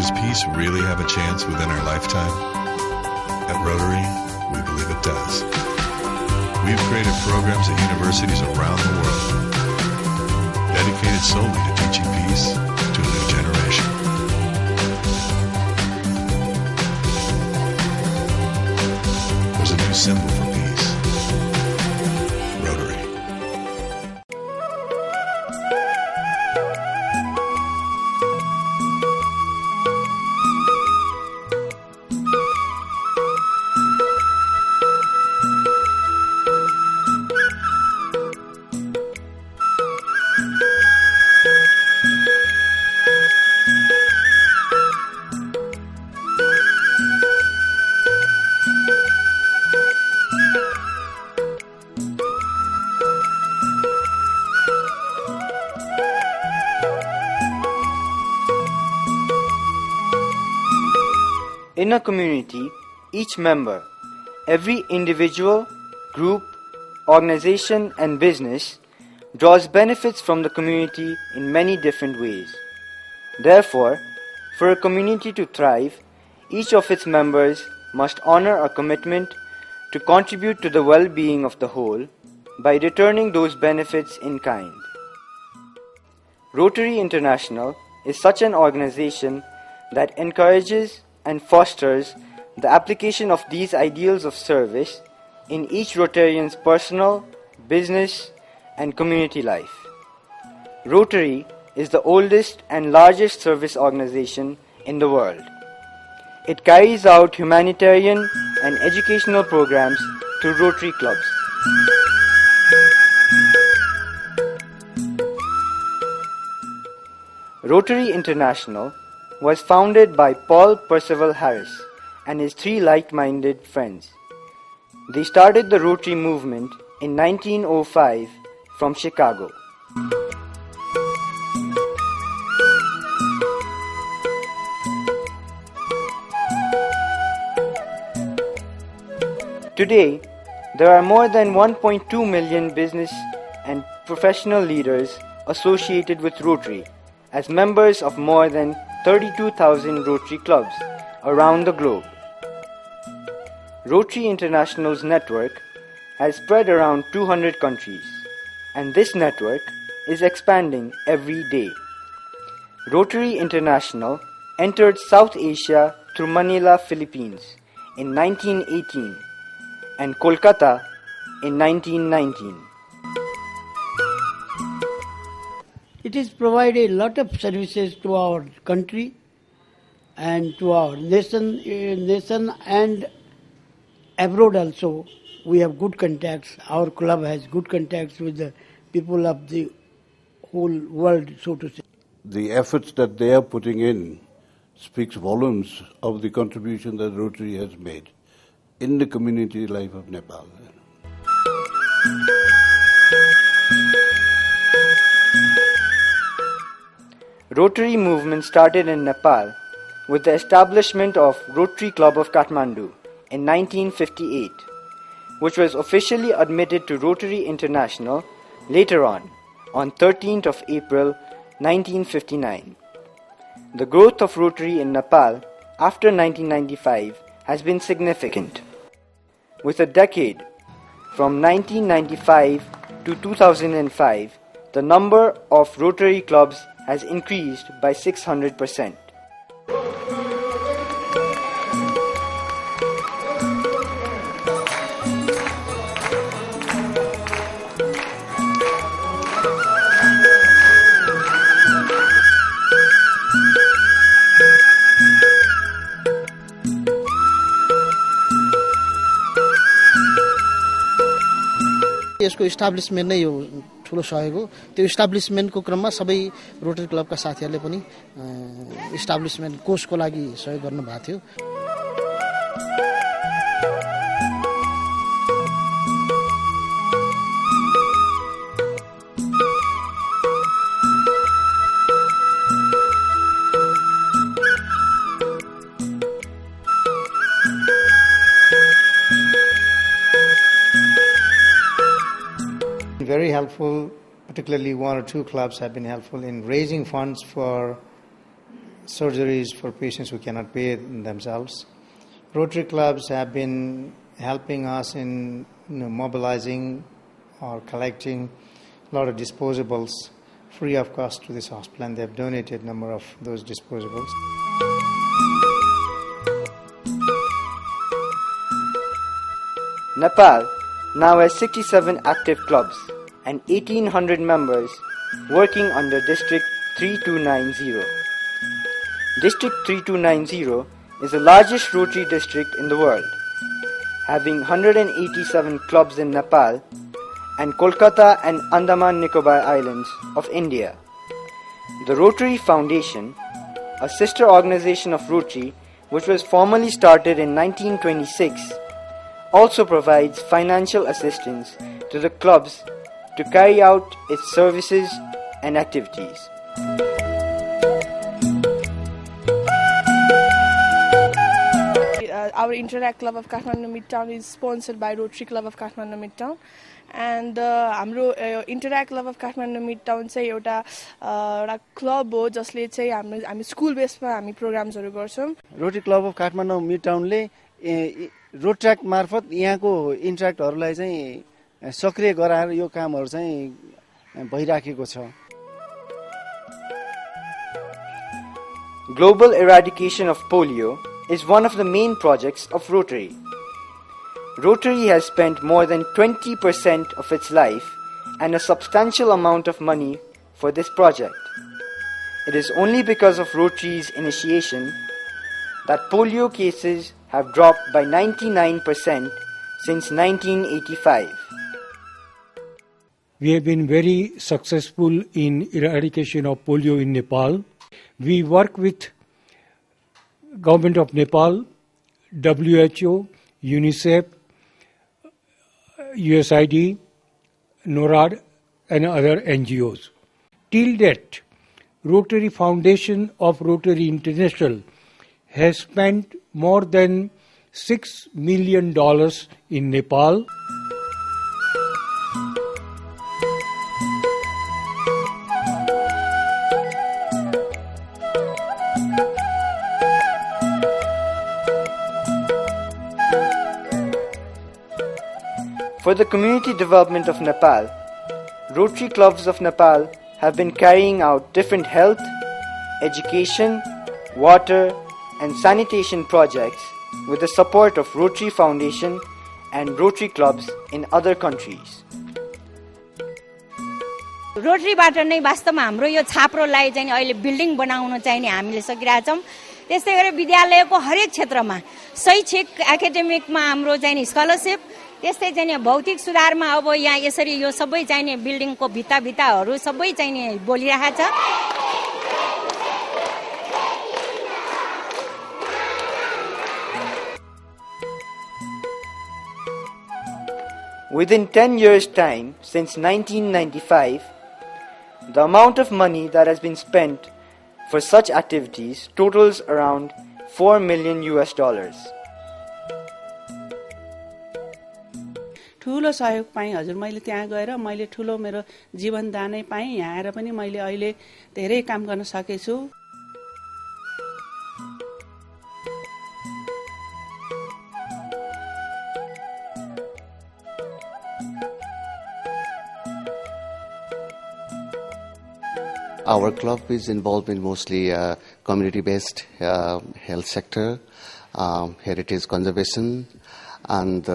Does peace really have a chance within our lifetime? At Rotary, we believe it does. We've created programs at universities around the world dedicated solely to teaching peace to a new generation. There's a new symbol for peace. Rotary. In a community, each member, every individual, group, organization and business draws benefits from the community in many different ways. Therefore, for a community to thrive, each of its members must honor a commitment to contribute to the well-being of the whole by returning those benefits in kind. Rotary International is such an organization that encourages and fosters the application of these ideals of service in each Rotarian's personal, business, and community life. Rotary is the oldest and largest service organization in the world. It carries out humanitarian and educational programs through Rotary clubs. Rotary International was founded by Paul Percival Harris and his three like-minded friends. They started the Rotary movement in 1905 from Chicago. Today, there are more than 1.2 million business and professional leaders associated with Rotary as members of more than 32,000 Rotary clubs around the globe. Rotary International's network has spread around 200 countries, and this network is expanding every day. Rotary International entered South Asia through Manila, Philippines in 1918 and Kolkata in 1919. It is provided a lot of services to our country and to our nation and abroad also. We have good contacts. Our club has good contacts with the people of the whole world, so to say. The efforts that they are putting in speaks volumes of the contribution that Rotary has made in the community life of Nepal. Rotary movement started in Nepal with the establishment of Rotary Club of Kathmandu in 1958, which was officially admitted to Rotary International later on 13th of April 1959. The growth of Rotary in Nepal after 1995 has been significant. With a decade from 1995 to 2005, the number of Rotary clubs has increased by 600%. यसको इस्टाब्लिशमेन्ट नै यो ठुलो सहयोग हो। त्यो इस्टाब्लिशमेन्टको क्रममा सबै rotary क्लबका साथीहरूले पनि इस्टाब्लिशमेन्ट कोर्सको लागि सहयोग गर्नु भएको थियो। Very helpful, particularly one or two clubs have been helpful in raising funds for surgeries for patients who cannot pay themselves. Rotary clubs have been helping us in mobilizing or collecting a lot of disposables free of cost to this hospital, and they have donated a number of those disposables. Nepal now has 67 active clubs and 1,800 members working under District 3290. District 3290 is the largest Rotary district in the world, having 187 clubs in Nepal and Kolkata and Andaman Nicobar Islands of India. The Rotary Foundation, a sister organization of Rotary which was formally started in 1926, also provides financial assistance to the clubs to carry out its services and activities. Our Interact Club of Kathmandu Midtown is sponsored by Rotary Club of Kathmandu Midtown, and हाम्रो Interact Club of Kathmandu Midtown चाहिँ एउटा club हो जसले चाहिँ हामी school बेसमा हामी प्रोग्राम्सहरु गर्छौं. Rotary club of Kathmandu मिडटाउनले रोट्र्याक मार्फत यहाँको इन्ट्र्याक्टहरुलाई चाहिँ सक्रिय गराएर यो कामहरु चाहिँ भइराखेको छ. Global eradication of polio is one of the main projects of Rotary. Rotary has spent more than 20% of its life and a substantial amount of money for this project. It is only because of Rotary's initiation that polio cases have dropped by 99% since 1985. We have been very successful in eradication of polio in Nepal. We work with Government of Nepal, WHO, UNICEF, USAID, NORAD and other NGOs. Till date, Rotary Foundation of Rotary International has spent more than $6 million in Nepal. For the community development of Nepal, Rotary clubs of Nepal have been carrying out different health, education, water and sanitation projects with the support of Rotary Foundation and Rotary clubs in other countries. रोटरीबाट नै वास्तवमा हाम्रो यो छाप्रोलाई चाहिँ अहिले building बनाउन चाहिँ हामीले सकिरहेका छौं. त्यस्तै गरी विद्यालयको हरेक क्षेत्रमा शैक्षिक एकाडेमिकमा हाम्रो चाहिँ स्कलरशिप, त्यस्तै चाहिँ भौतिक सुधारमा अब यहाँ यसरी यो सबै चाहिँ बिल्डिङको भित्ताहरू सबै चाहिँ बोलिरहेको छ. Within 10 years' time, since 1995, the amount of money that has been spent for such activities totals around $4 million. ठूलो सहयोग पाएँ हजुर. मैले त्यहाँ गएर मैले ठूलो मेरो जीवन दानै पाएँ. यहाँ आएर पनि मैले अहिले धेरै काम गर्न सकेछु. Our club is involved in mostly community-based health sector, heritage conservation, and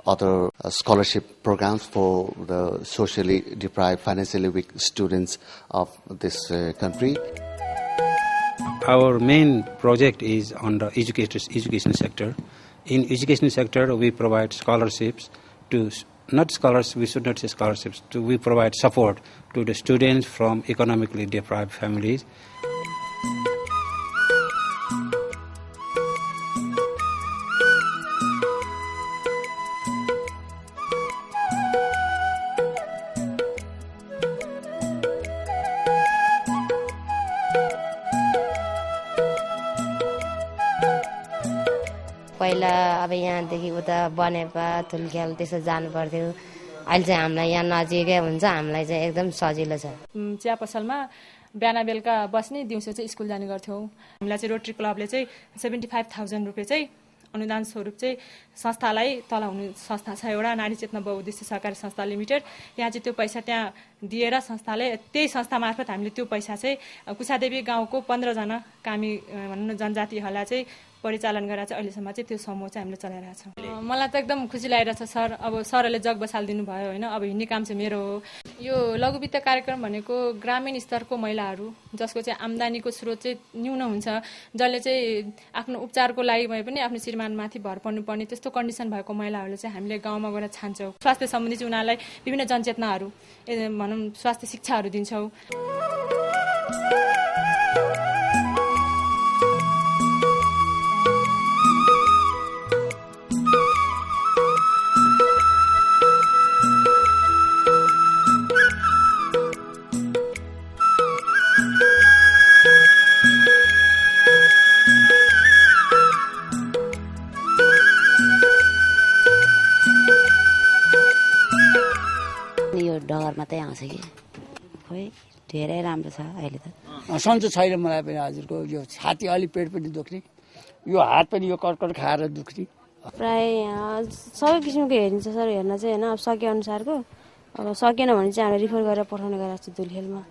other scholarship programs for the socially deprived, financially weak students of this country. Our main project is on the education sector. In education sector, we provide scholarships to, not scholars, we should not say scholarships, we provide support to the students from economically deprived families. पहिला अब यहाँदेखि उता बनेपा थुल्ख्याल त्यसो जानु पर्थ्यो. अहिले चाहिँ हामीलाई यहाँ नजिकै हुन्छ. हामीलाई चाहिँ एकदम सजिलो छ. चिया पसलमा बिहान बेलुका बस्ने, दिउँसो चाहिँ स्कुल जाने गर्थ्यौँ। हामीलाई चाहिँ रोटरी क्लबले चाहिँ 75,000 रुपियाँ चाहिँ अनुदान स्वरूप चाहिँ संस्थालाई, तल हुने संस्था छ एउटा नारी चेतना बहुउद्देश्य सहकारी संस्था लिमिटेड, यहाँ चाहिँ त्यो पैसा त्यहाँ दिएर संस्थाले, त्यही संस्था मार्फत हामीले त्यो पैसा चाहिँ कुसादेवी गाउँको 15 जना कामी भनौँ न जनजातिहरूलाई चाहिँ परिचालन गरेर चाहिँ अहिलेसम्म चाहिँ त्यो समूह चाहिँ हामीले चलाइरहेको छौँ। मलाई त एकदम खुसी लागिरहेछ सर। अब सरहरूले जग बसालिदिनु भयो होइन, अब हिँड्ने काम चाहिँ मेरो हो। यो लघु वित्त कार्यक्रम भनेको ग्रामीण स्तरको महिलाहरू जसको चाहिँ आम्दानीको स्रोत चाहिँ न्यून हुन्छ, जसले चाहिँ आफ्नो उपचारको लागि भए पनि आफ्नो श्रीमानमाथि भर पर्नुपर्ने त्यस्तो कन्डिसन भएको महिलाहरूले चाहिँ हामीले गाउँमा गएर छान्छौँ। स्वास्थ्य सम्बन्धी चाहिँ उनीहरूलाई विभिन्न जनचेतनाहरू भनौँ स्वास्थ्य शिक्षाहरू दिन्छौँ। डगर मात्रै आउँछ कि खोइ धेरै राम्रो छ अहिले त। सन्चो छैन मलाई पनि हजुरको यो छाती अलि पेट पनि दुख्ने, यो हात पनि यो कटकट खाएर दुख्ने। प्राय सबै किसिमको हेरिन्छ सर, हेर्न चाहिँ होइन अब सके अनुसारको, अब सकेन भने चाहिँ हामीले रिफर गरेर पठाउने गरेको छु दुलखेलमा।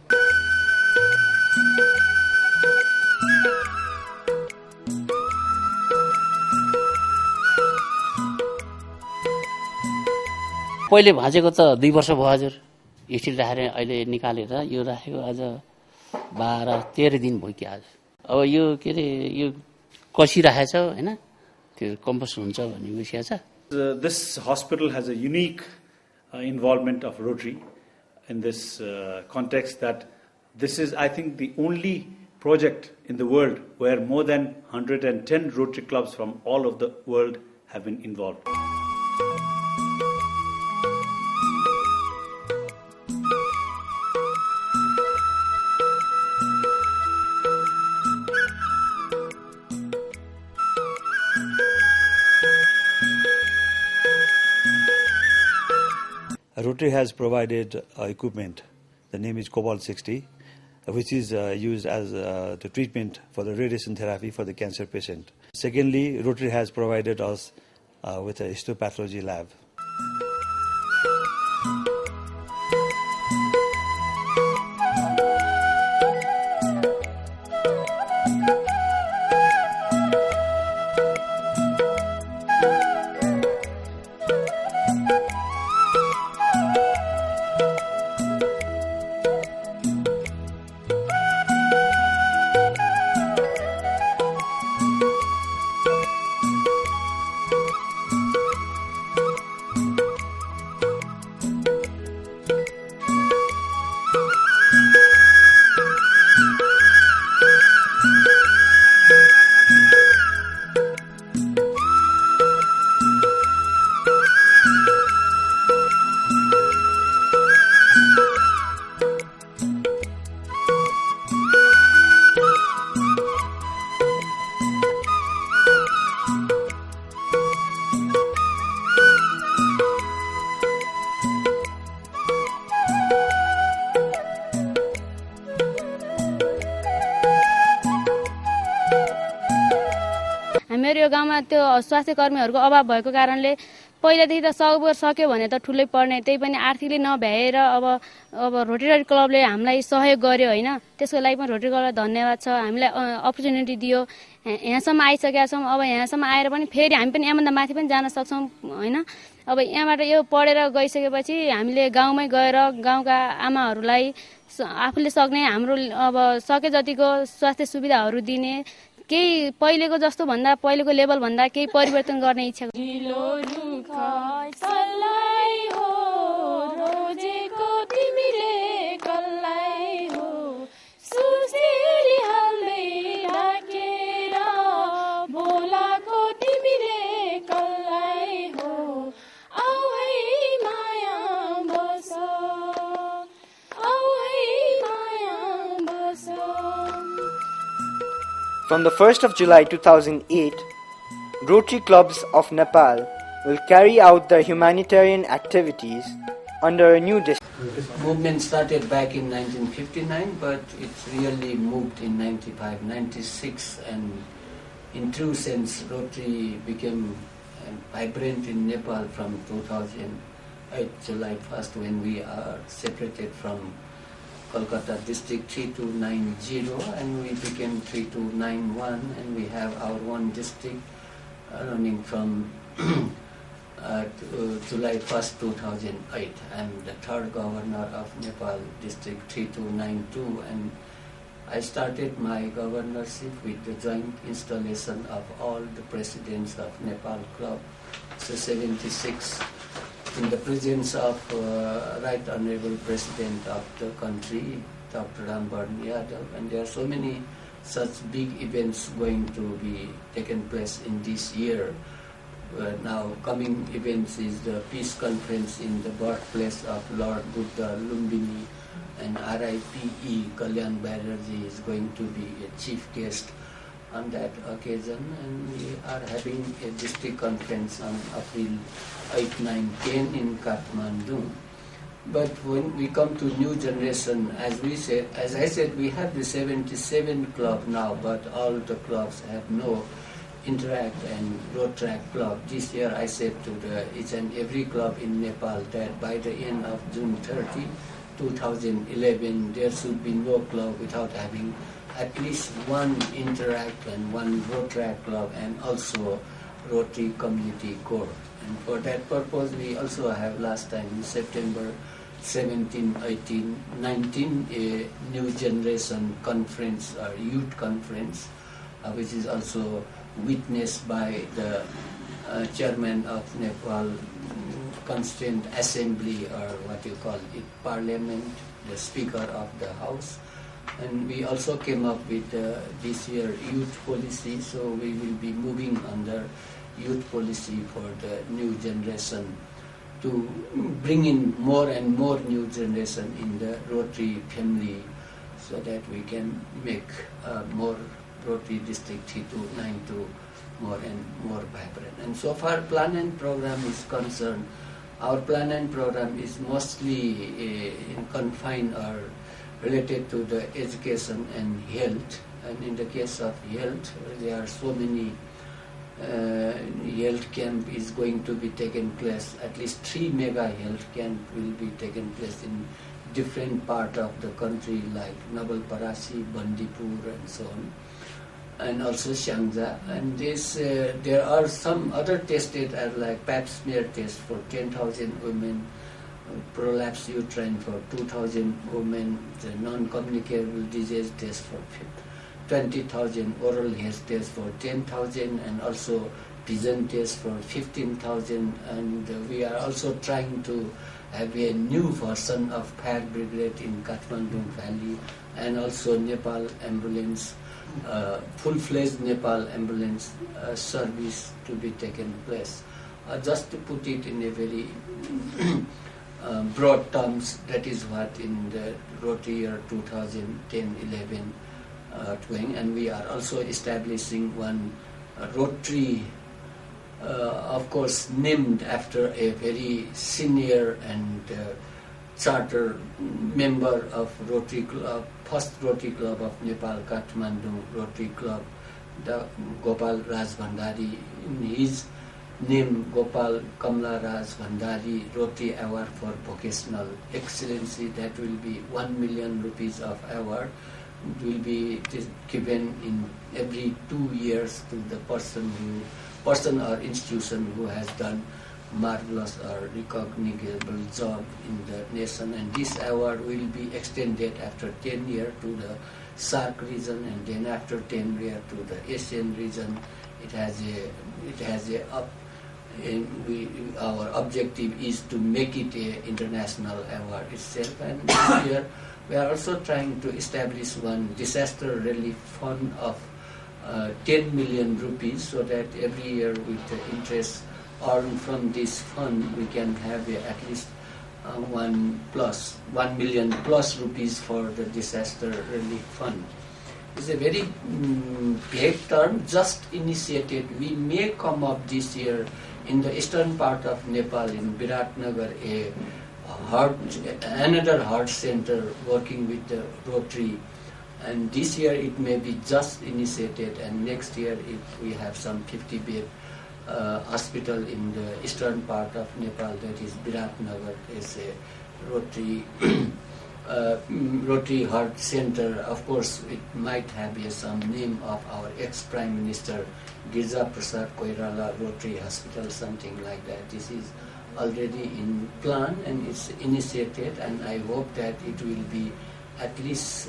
पहिले भाँचेको त 2 वर्ष भयो हजुर, स्टिल राखेर अहिले निकालेर यो राखेको आज 12-13 दिन भयो कि आज। अब यो के अरे यो कसिराखेको छ होइन, त्यो कम्पोस्ट हुन्छ भन्ने विषय छ। This hospital has a unique involvement of Rotary in this context, that this is, I think, the only project in the world where more than 110 Rotary clubs from all of the world have been involved. Rotary has provided equipment. The name is Cobalt 60, which is used as the treatment for the radiation therapy for the cancer patient. Secondly, Rotary has provided us with a histopathology lab. मेरो यो गाउँमा त्यो स्वास्थ्य कर्मीहरूको अभाव भएको कारणले पहिलादेखि त सक्यो भने त ठुलै पर्ने, त्यही पनि आर्थिकले नभ्याएर अब रोटरी क्लबले हामीलाई सहयोग गर्यो होइन, त्यसको लागि पनि रोटरी क्लबलाई धन्यवाद छ। हामीलाई अपर्च्युनिटी दियो, यहाँसम्म आइसकेका छौँ। अब यहाँसम्म आएर पनि फेरि हामी पनि यहाँभन्दा माथि पनि जान सक्छौँ होइन। अब यहाँबाट यो पढेर गइसकेपछि हामीले गाउँमै गएर गाउँका आमाहरूलाई आफूले सक्ने हाम्रो अब सके जतिको स्वास्थ्य सुविधाहरू दिने, केही पहिलेको जस्तो भन्दा पहिलेको लेभल भन्दा केही परिवर्तन गर्ने इच्छा From the 1st of July 2008, Rotary clubs of Nepal will carry out their humanitarian activities under a new district. movement started back in 1959, but it really moved in 95, 96, and in true sense, Rotary became vibrant in Nepal from 2008, July 1st, when we are separated from Kolkata district 3290, and we became 3291, and we have our one district running from July 1st, 2008. I'm the third governor of Nepal district 3292, and I started my governorship with the joint installation of all the presidents of Nepal Club, so 76, in the presence of Right Honorable President of the country, Dr. Rambarn Yadav, and there are so many such big events going to be taken place in this year. Now coming events is the Peace Conference in the birthplace of Lord Buddha, Lumbini, and RIPE Kalyan Banerjee is going to be a chief guest on that occasion, and we are having a district conference on April 8, 9, 10 in Kathmandu. But when we come to new generation, as I said, we have the 77 club now, but all the clubs have no Interact and Rotary club. This year I said to each and every club in Nepal that by the end of June 30, 2011, there should be no club without having at least one Interact and one Rotary club, and also Rotary Community Corps. And for that purpose, we also have last time in September 17, 18, 19 a new generation conference or youth conference, which is also witnessed by the chairman of Nepal Constituent Assembly, or what you call it, Parliament, the Speaker of the House. And we also came up with this year youth policy, so we will be moving under youth policy for the new generation to bring in more and more new generation in the Rotary family, so that we can make more Rotary District 3292 more and more vibrant. And so far plan and program is concerned, our plan and program is mostly confined or related to the education and health. And in the case of health, there are so many health camp is going to be taken place. At least 3 mega health camp will be taken place in different part of the country, like Navalparasi, Bandipur, and so on, and also Shangja. And this, there are some other tests that are like pap smear test for 10,000 women, prolapse uterine for 2,000 women, the non-communicable disease test for 20,000, oral health test for 10,000, and also vision test for 15,000. And we are also trying to have a new version of fire brigade in Kathmandu Valley, and also Nepal ambulance, full-fledged Nepal ambulance service to be taken place. Just to put it in a very broad terms, that is what in the Rotary year 2010-11 doing. And we are also establishing one Rotary, of course named after a very senior and charter member of Rotary Club, first Rotary Club of Nepal, Kathmandu Rotary Club, the Gopal Raj Bhandari. In his name, Gopal Kamla Raj Bhandari Rotary Award for Vocational Excellency, that will be 1 million rupees of award, will be given in every 2 years to the person or institution who has done marvelous or recognizable job in the nation. And this award will be extended after 10 years to the SAARC region, and then after 10 years to the Asian region. It has our objective is to make it an international award itself. And this year we are also trying to establish one disaster relief fund of 10 million rupees, so that every year with the interest earned from this fund, we can have at least 1 million plus rupees for the disaster relief fund. It's a very vague term, just initiated. We may come up this year in the eastern part of Nepal, in Viratnagar, a another heart center working with the Rotary. And this year it may be just initiated, and next year if we have some 50-bed hospital in the eastern part of Nepal, that is Biratnagar, is a Rotary Rotary Heart Center. Of course, it might have some name of our ex-Prime Minister Girja Prasad Koirala Rotary Hospital, something like that. This is already in plan and it's initiated, and I hope that it will be at least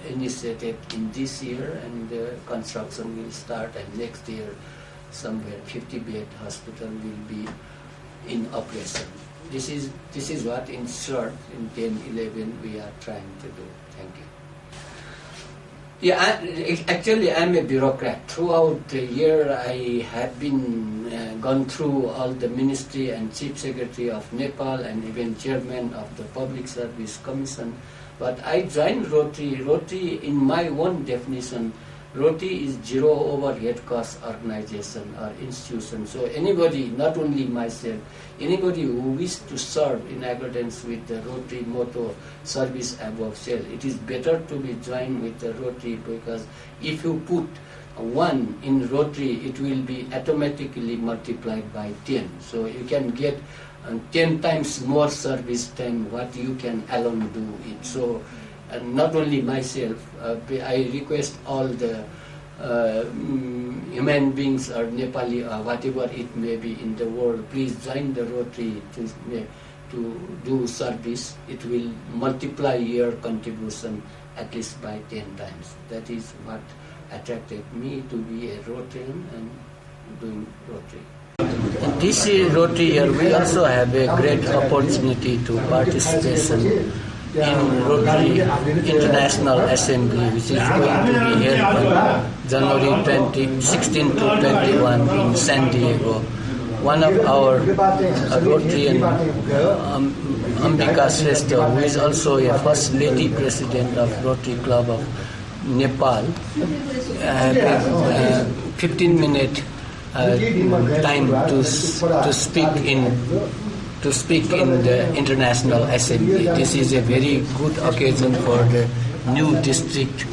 initiated in this year, and the construction will start, and next year somewhere 50-bed hospital will be in operation. This is what in short in 10-11 we are trying to do. Thank you. Yeah, actually I'm a bureaucrat. Throughout the year I have been gone through all the ministry and chief secretary of Nepal and even chairman of the Public Service Commission. But I joined Rotary. Rotary, in my own definition, Rotary is zero overhead cost organization or institution. So anybody, not only myself, anybody who wishes to serve in accordance with the Rotary motto, service above self, it is better to be joined with the Rotary, because if you put one in Rotary, it will be automatically multiplied by 10. So you can get 10 times more service than what you can alone do it. So not only myself, I request all the human beings or Nepali or whatever it may be in the world, please join the Rotary to do service. It will multiply your contribution at least by 10 times. That is what attracted me to be a Rotarian and doing Rotary. In this Rotary year, we also have a great opportunity to participation in Rotary International Assembly, which is going to be held on January 16 to 21 in San Diego. One of our Rotarian, Ambika Shrestha, who is also a First Lady President of Rotary Club of Nepal, had a 15-minute time to speak in the International Assembly. This is a very good occasion for the new district,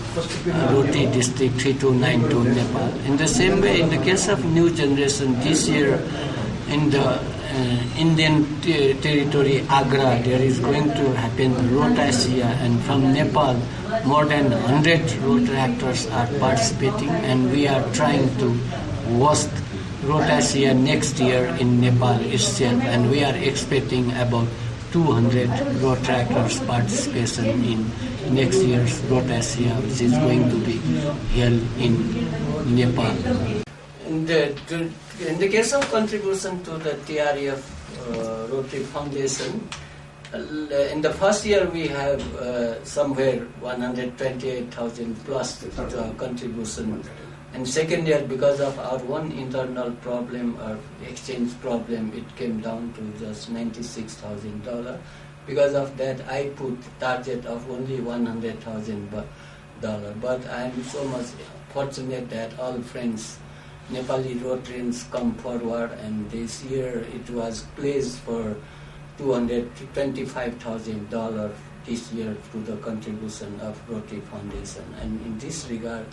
Rotary District 3292 Nepal. In the same way, in the case of new generation, this year in the Indian territory, Agra, there is going to happen Rotasia, and from Nepal, more than 100 Rotaractors are participating, and we are trying to host Rotasia next year in Nepal itself, and we are expecting about 200 Rotaractors participation in next year's Rotasia, which is going to be held in Nepal. In the case of contribution to the TRF Rotary Foundation, in the first year we have somewhere 128,000 plus contribution. And second year, because of our one internal problem or exchange problem, it came down to just $96,000. Because of that, I put target of only $100,000. But I am so much fortunate that all friends, Nepali Rotarians, come forward, and this year it was placed for $225,000 this year to the contribution of Rotary Foundation. And in this regard,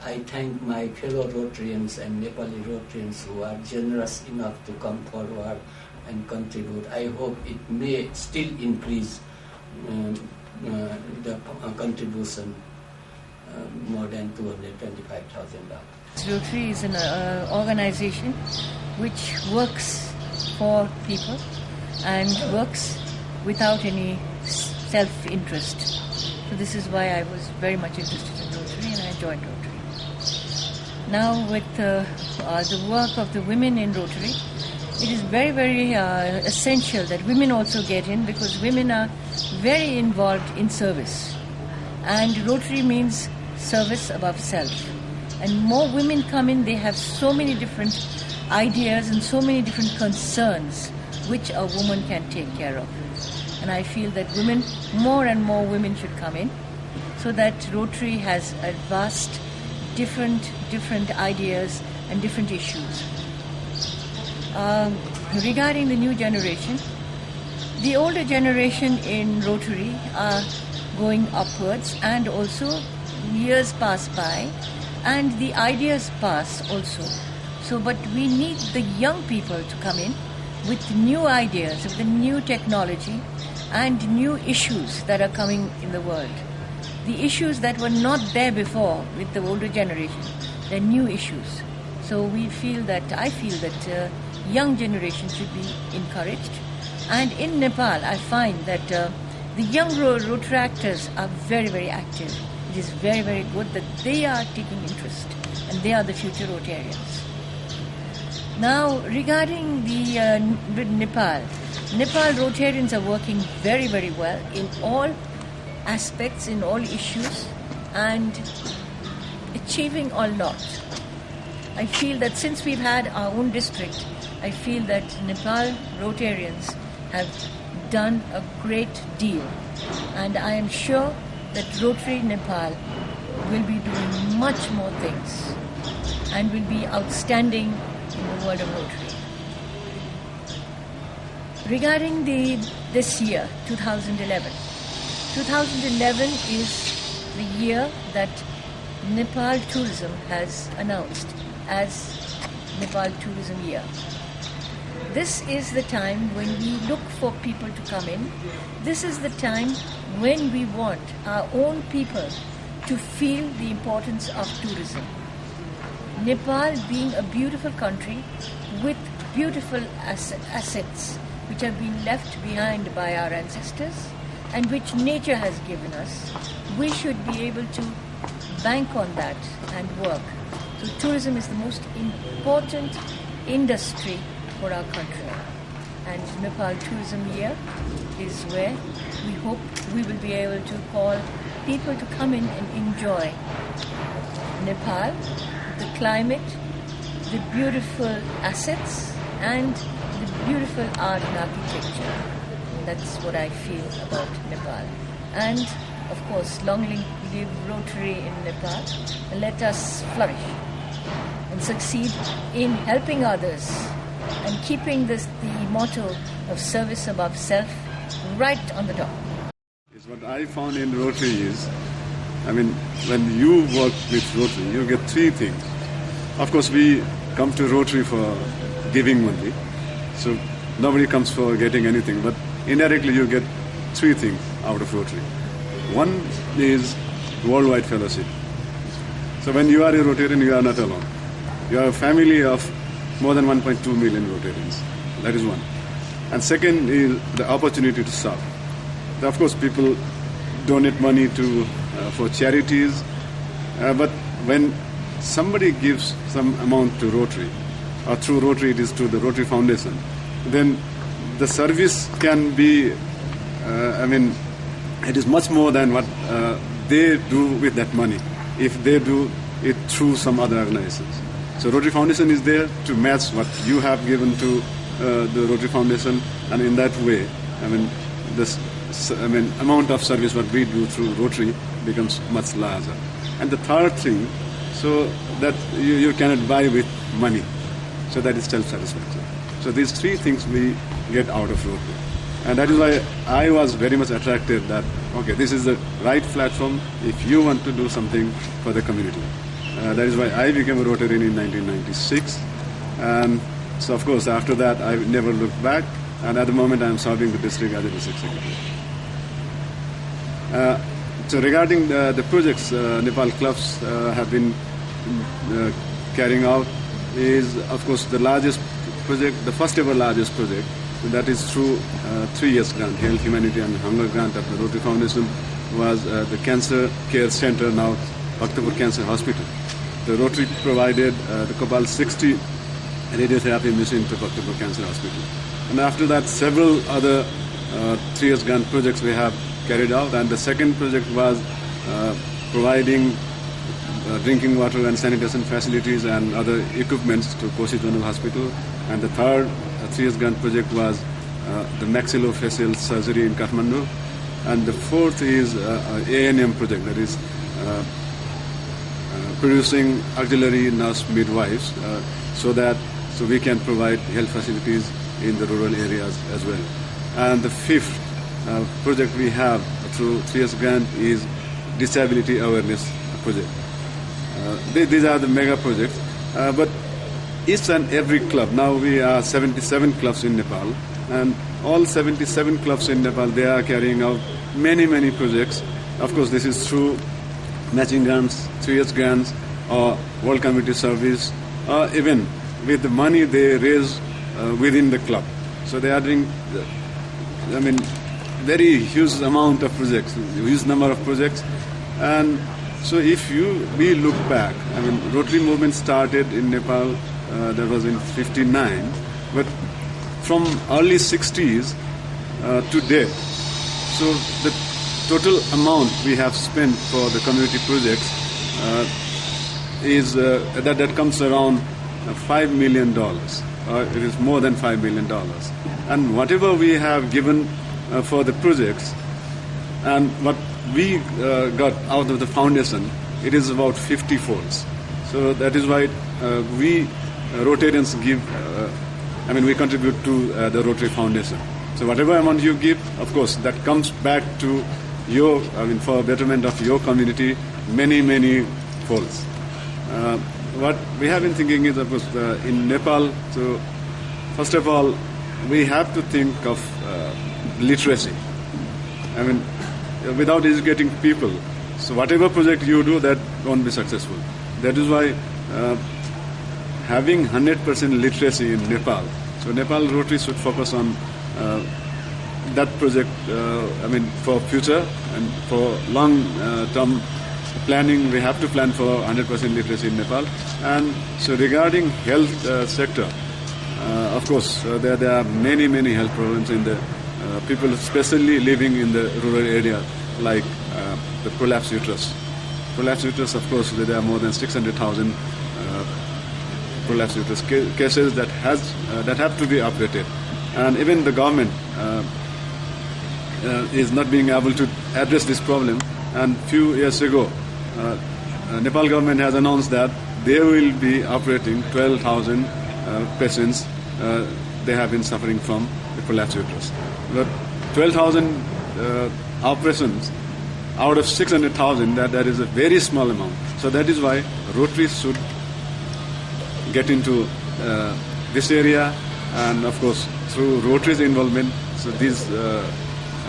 I thank my fellow Rotarians and Nepali Rotarians who are generous enough to come forward and contribute. I hope it may still increase the contribution more than $225,000. Rotary is an organization which works for people and works without any self-interest. So this is why I was very much interested in Rotary, and I joined Rotary. Now with the work of the women in Rotary, it is very, very essential that women also get in, because women are very involved in service. And Rotary means service above self. And more women come in, they have so many different ideas and so many different concerns which a woman can take care of. And I feel that women, more and more women should come in, so that Rotary has a vast different ideas and different issues. Regarding the new generation, The older generation in Rotary are going upwards, and also years pass by and the ideas pass also. So, but we need the young people to come in with new ideas, with the new technology and new issues that are coming in the world. The issues that were not there before with the older generation, they're new issues. So I feel that young generation should be encouraged. And in Nepal, I find that the young Rotaractors are very, very active. It is very, very good that they are taking interest, and they are the future Rotarians. Now, regarding the Nepal Rotarians are working very, very well in all aspects, in all issues, and achieving a lot. I feel that since we've had our own district, I feel that Nepal Rotarians have done a great deal, and I am sure that Rotary Nepal will be doing much more things and will be outstanding in the world of Rotary. Regarding this year, 2011 is the year that Nepal Tourism has announced as Nepal Tourism Year. This is the time when we look for people to come in. This is the time when we want our own people to feel the importance of tourism. Nepal being a beautiful country with beautiful assets which have been left behind by our ancestors and which nature has given us, we should be able to bank on that and work. So tourism is the most important industry for our country, and Nepal Tourism Year is where we hope we will be able to call people to come in and enjoy Nepal, the climate, the beautiful assets, and the beautiful art and architecture. That's what I feel about Nepal. And of course, long live Rotary in Nepal, and let us flourish and succeed in helping others and keeping the motto of service above self right on the top. What I found in Rotary is, when you work with Rotary, you get three things. Of course, we come to Rotary for giving only, so nobody comes for getting anything, but indirectly you get three things out of Rotary. One is worldwide fellowship. So when you are a Rotarian, you are not alone. You are a family of more than 1.2 million Rotarians. That is one. And second is the opportunity to serve. Of course, people donate money for charities, but when somebody gives some amount to Rotary, or through Rotary it is to the Rotary Foundation, then the service can be, it is much more than what they do with that money if they do it through some other organizations. So Rotary Foundation is there to match what you have given to the Rotary Foundation, and in that way, amount of service what we do through Rotary becomes much larger. And the third thing, so that you cannot buy with money, so that is self-satisfaction. So these three things we get out of Rotary, and that is why I was very much attracted that okay, this is the right platform if you want to do something for the community. That is why I became a Rotarian in 1996, and so of course after that I never looked back, and at the moment I am serving the district as a district secretary. So regarding the projects Nepal clubs have been carrying out is of course the largest project, the first ever largest project, that is through 3 years grant, Health, Humanity and Hunger grant of the Rotary Foundation, was the Cancer Care Center, now Bhaktapur Cancer Hospital. The Rotary provided the Cobalt 60 radiotherapy machine to Bhaktapur Cancer Hospital. And after that, several other 3 years grant projects we have carried out. And the second project was providing drinking water and sanitation facilities and other equipments to Koshi General Hospital. And the third 3 years grant project was the maxillofacial surgery in Kathmandu. And the fourth is A&M project, that is producing auxiliary nurse midwives so we can provide health facilities in the rural areas as well. And the fifth project we have through 3S grant is disability awareness project. These are the mega projects. But each and every club, now we are 77 clubs in Nepal, and all 77 clubs in Nepal, they are carrying out many projects. Of course, this is through matching grants, 3S grants, or World Community Service, or even with the money they raise within the club. So they are doing, very huge amount of projects, huge number of projects. And so if we look back, Rotary movement started in Nepal, that was in 59, but from early 60s to date, so the total amount we have spent for the community projects is that comes around $5 million. It is more than $5 million. And whatever we have given for the projects and what we got out of the foundation, it is about 50 folds. So that is why we Rotarians give, we contribute to the Rotary Foundation. So whatever amount you give, of course, that comes back to your, for betterment of your community, many folds. What we have been thinking is, of course, in Nepal, so first of all, we have to think of literacy. Without educating people, so whatever project you do, that won't be successful. That is why having 100% literacy in Nepal, so Nepal Rotary should focus on that project, for future and for long-term planning, we have to plan for 100% literacy in Nepal. And so regarding health sector, of course, there are many health problems in the people, especially living in the rural area, like the prolapsed uterus. Prolapsed uterus, of course, there are more than 600,000 prolapsed uterus cases that have to be operated. And even the government is not being able to address this problem. And few years ago, Nepal government has announced that they will be operating 12,000 patients. They have been suffering from the prolapsed uterus. But 12,000 operations out of 600,000, that is a very small amount. So that is why Rotary should get into this area, and of course through Rotary's involvement, so these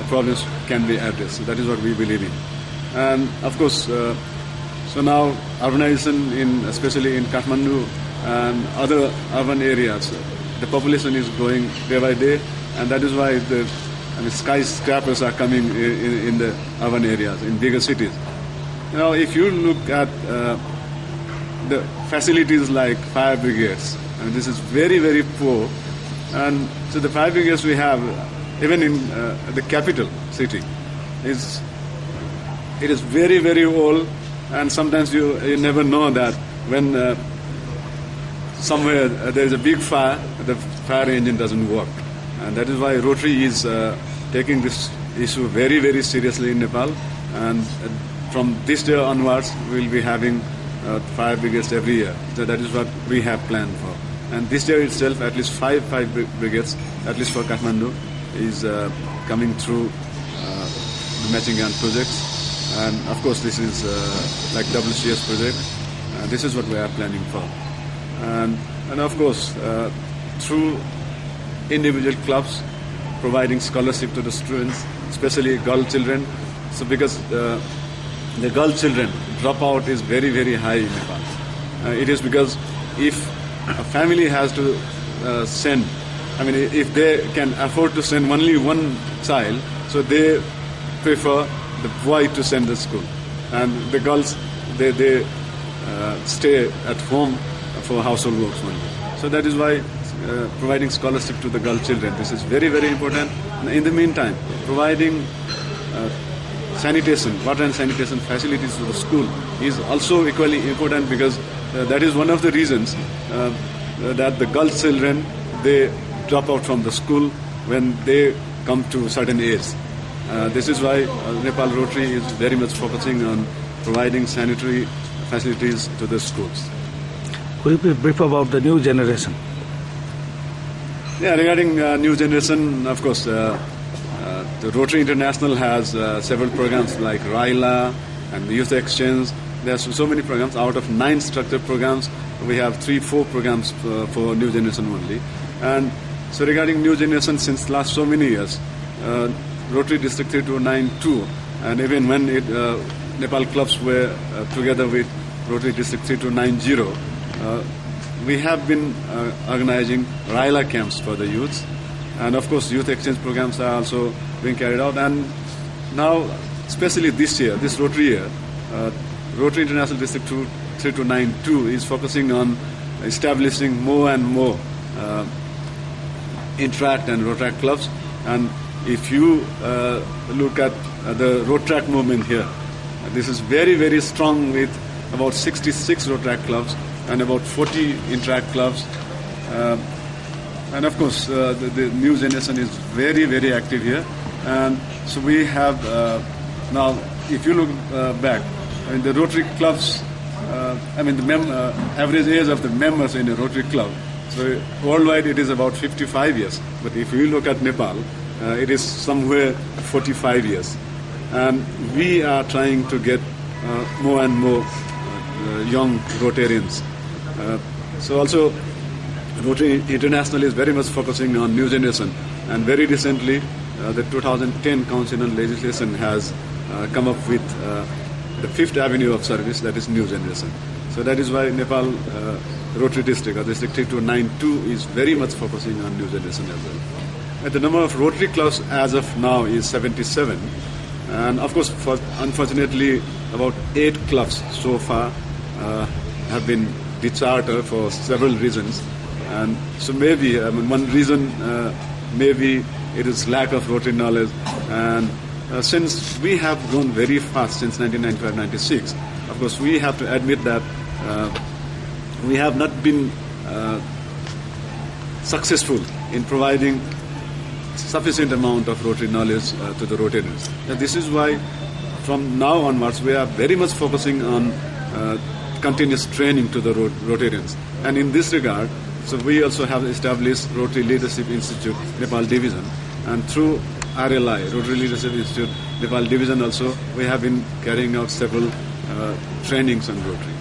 problems can be addressed. So that is what we believe in. And of course, so now urbanization, especially in Kathmandu and other urban areas, the population is growing day by day, and that is why the skyscrapers are coming in the urban areas, in bigger cities. Now, if you look at the facilities like fire brigades, this is very poor. And so the fire brigades we have, even in the capital city, it is very old, and sometimes you never know that when somewhere there is a big fire, the fire engine doesn't work. And that is why Rotary is taking this issue very seriously in Nepal. And from this day onwards, we will be having fire brigades every year. So that is what we have planned for. And this year itself, at least five brigades, at least for Kathmandu, is coming through the matching grant projects. And of course, this is like WCS project. This is what we are planning for. And of course, through individual clubs, providing scholarship to the students, especially girl children. So because the girl children dropout is very high in Nepal. It is because if a family has to send, if they can afford to send only one child, so they prefer the boy to send to school, and the girls they stay at home for household works only. So that is why providing scholarship to the girl children, this is very important. And in the meantime, providing sanitation, water and sanitation facilities to the school is also equally important, because that is one of the reasons that the girl children, they drop out from the school when they come to a certain age. This is why Nepal Rotary is very much focusing on providing sanitary facilities to the schools. Could you please brief about the new generation? Yeah, regarding new generation, of course, the Rotary International has several programs like RILA and the Youth Exchange. There's so many programs. Out of 9 structured programs, we have 3-4 programs for New Generation only. And so regarding New Generation, since last so many years, Rotary District 3292, and even when Nepal clubs were together with Rotary District 3290, we have been organizing RILA camps for the youths. And of course, youth exchange programs are also being carried out. And now, especially this year, this Rotary year, Rotary International District 3292 is focusing on establishing more and more Interact and Rotaract clubs. And if you look at the Rotaract movement here, this is very, very strong with about 66 Rotaract clubs and about 40 Interact clubs. And of course, the new generation is very, very active here. And so we have, now, if you look back, I mean, the Rotary clubs, the average age of the members in a Rotary club, so worldwide it is about 55 years. But if you look at Nepal, it is somewhere 45 years. And we are trying to get more and more young Rotarians. So also, Rotary International is very much focusing on new generation, and very recently the 2010 Council on Legislation has come up with the 5th avenue of service, that is new generation. So that is why Nepal Rotary District, or District 3292, is very much focusing on new generation as well. And the number of Rotary clubs as of now is 77, and of course, unfortunately, about 8 clubs so far have been dechartered for several reasons. And so maybe, one reason maybe it is lack of Rotary knowledge. And since we have grown very fast since 1995-96, of course we have to admit that we have not been successful in providing sufficient amount of Rotary knowledge to the Rotarians. And this is why from now onwards we are very much focusing on continuous training to the Rotarians. And in this regard, so we also have established Rotary Leadership Institute, Nepal Division, and through RLI, Rotary Leadership Institute, Nepal Division also, we have been carrying out several trainings on Rotary.